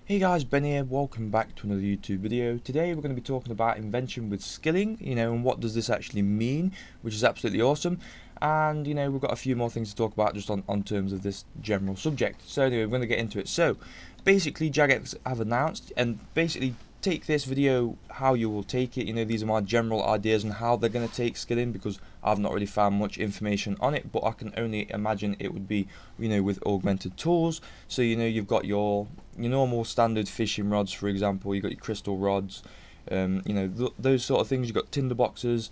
Hey guys, Ben here, welcome back to another YouTube video. Today we're going to be talking about invention with skilling, and what does this actually mean, which is absolutely awesome. And, we've got a few more things to talk about just on terms of this general subject. So anyway, we're going to get into it. So, basically Jagex have announced, and basically take this video how you will take it. These are my general ideas on how they're going to take skilling, because I've not really found much information on it, but I can only imagine it would be, with augmented tools. So you've got your normal standard fishing rods, for example. You've got your crystal rods, those sort of things. You've got tinder boxes,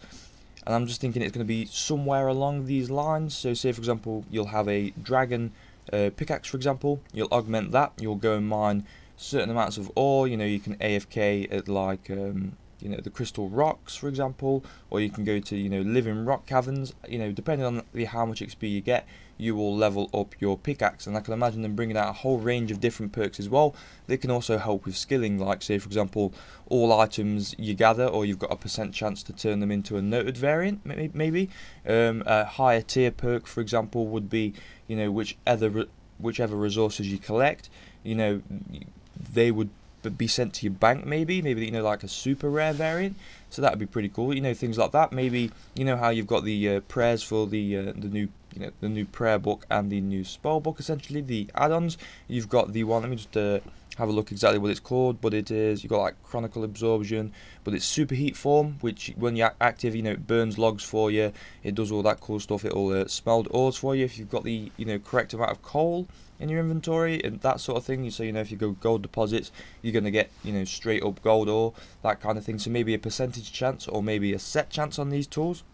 and I'm just thinking it's going to be somewhere along these lines. So say for example you'll have a dragon pickaxe, for example. You'll augment that, you'll go and mine certain amounts of ore. You can AFK at like the crystal rocks, for example, or you can go to living rock caverns. Depending on how much XP you get, you will level up your pickaxe. And I can imagine them bringing out a whole range of different perks as well. They can also help with skilling, like say for example all items you gather, or you've got a % chance to turn them into a noted variant, maybe. A higher tier perk, for example, would be whichever resources you collect, they would be sent to your bank, maybe like a super rare variant. So that would be pretty cool, things like that. Maybe how you've got the prayers for the new the new prayer book and the new spell book, essentially the add-ons. You've got the one, let me just have a look exactly what it's called, but you've got like chronicle absorption, but it's superheat form, which when you're active, it burns logs for you, it does all that cool stuff. It'll smelt ores for you if you've got the correct amount of coal in your inventory and that sort of thing. So if you go gold deposits, you're going to get straight up gold ore, that kind of thing. So maybe a percentage chance or maybe a set chance on these tools.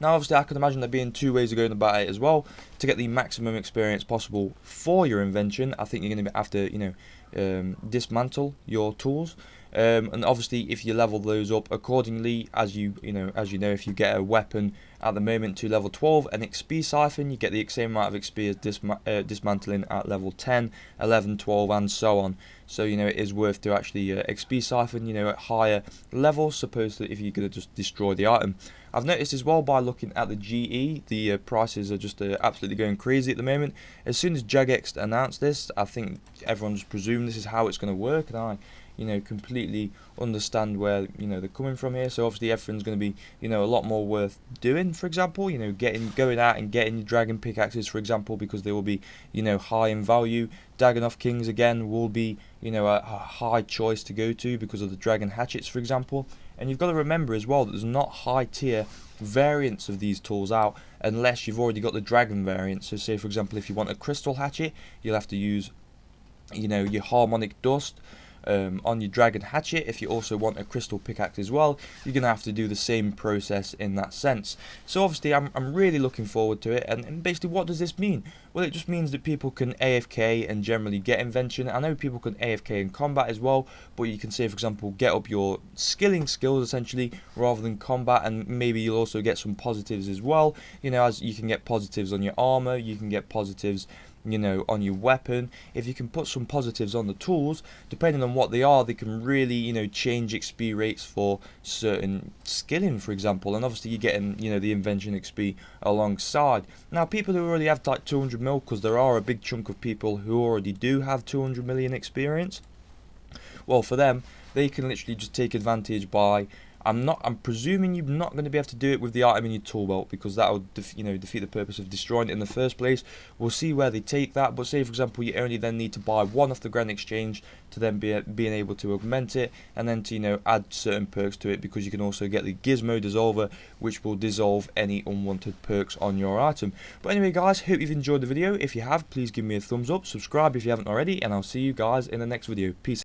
Now obviously I can imagine there being two ways of going about it as well. To get the maximum experience possible for your invention, I think you're going to have to dismantle your tools. And obviously if you level those up accordingly, as you know, if you get a weapon at the moment to level 12, an XP siphon, you get the same amount of XP as dismantling at level 10, 11, 12 and so on. So it is worth to actually XP siphon at higher levels, supposed to if you're going to just destroy the item. I've noticed as well by looking at the GE, the prices are just absolutely going crazy at the moment. As soon as Jagex announced this, I think everyone just presumed this is how it's going to work, and I completely understand where they're coming from here. So obviously everything's going to be a lot more worth doing. For example, going out and getting your dragon pickaxes, for example, because they will be high in value. Dagonoth Kings again will be a high choice to go to because of the dragon hatchets, for example. And you've got to remember as well that there's not high tier variants of these tools out unless you've already got the dragon variant. So say for example if you want a crystal hatchet, you'll have to use your harmonic dust on your dragon hatchet. If you also want a crystal pickaxe as well, you're gonna have to do the same process in that sense. So obviously I'm really looking forward to it. And basically what does this mean? Well, it just means that people can AFK and generally get invention. I know people can AFK in combat as well, but you can say for example get up your skilling skills essentially rather than combat, and maybe you'll also get some positives as well. As you can get positives on your armor, you can get positives on your weapon. If you can put some positives on the tools, depending on what they are, they can really change XP rates for certain skilling, for example. And obviously you're getting the invention XP alongside. Now people who already have like 200 mil, because there are a big chunk of people who already do have 200 million experience, well, for them, they can literally just take advantage by I'm presuming you're not going to be able to do it with the item in your tool belt, because that would defeat the purpose of destroying it in the first place. We'll see where they take that, but say for example you only then need to buy one off the Grand Exchange to then being able to augment it, and then to add certain perks to it, because you can also get the Gizmo Dissolver, which will dissolve any unwanted perks on your item. But anyway guys, hope you've enjoyed the video. If you have, please give me a thumbs up, subscribe if you haven't already, and I'll see you guys in the next video. Peace.